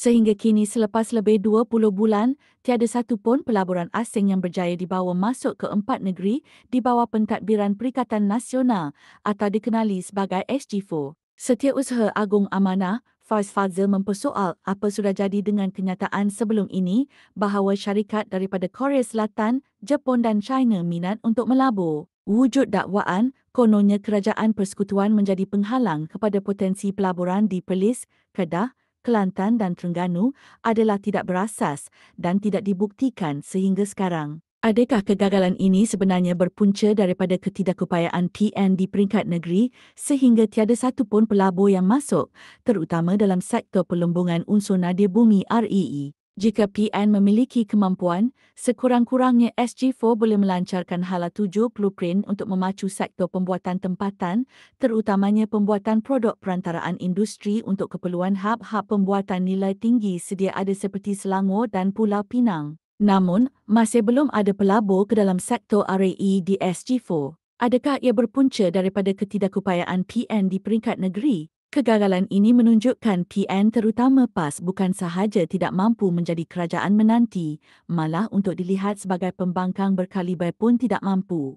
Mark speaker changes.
Speaker 1: Sehingga kini selepas lebih 20 bulan, tiada satu pun pelaburan asing yang berjaya dibawa masuk ke 4 negeri di bawah pentadbiran Perikatan Nasional atau dikenali sebagai SG4. Setiausaha Agung Amanah, Faiz Fazil mempersoal apa sudah jadi dengan kenyataan sebelum ini bahawa syarikat daripada Korea Selatan, Jepun dan China minat untuk melabur. Wujud dakwaan, kononnya kerajaan persekutuan menjadi penghalang kepada potensi pelaburan di Perlis, Kedah, Kelantan dan Terengganu adalah tidak berasas dan tidak dibuktikan sehingga sekarang. Adakah kegagalan ini sebenarnya berpunca daripada ketidakupayaan PN di peringkat negeri sehingga tiada satu pun pelabur yang masuk, terutama dalam sektor pelembungan unsur nadir bumi REE? Jika PN memiliki kemampuan, sekurang-kurangnya SG4 boleh melancarkan hala 7 blueprint untuk memacu sektor pembuatan tempatan, terutamanya pembuatan produk perantaraan industri untuk keperluan hub-hub pembuatan nilai tinggi sedia ada seperti Selangor dan Pulau Pinang. Namun, masih belum ada pelabur ke dalam sektor RAE di SG4. Adakah ia berpunca daripada ketidakupayaan PN di peringkat negeri? Kegagalan ini menunjukkan PN terutama PAS bukan sahaja tidak mampu menjadi kerajaan menanti, malah untuk dilihat sebagai pembangkang berkaliber pun tidak mampu.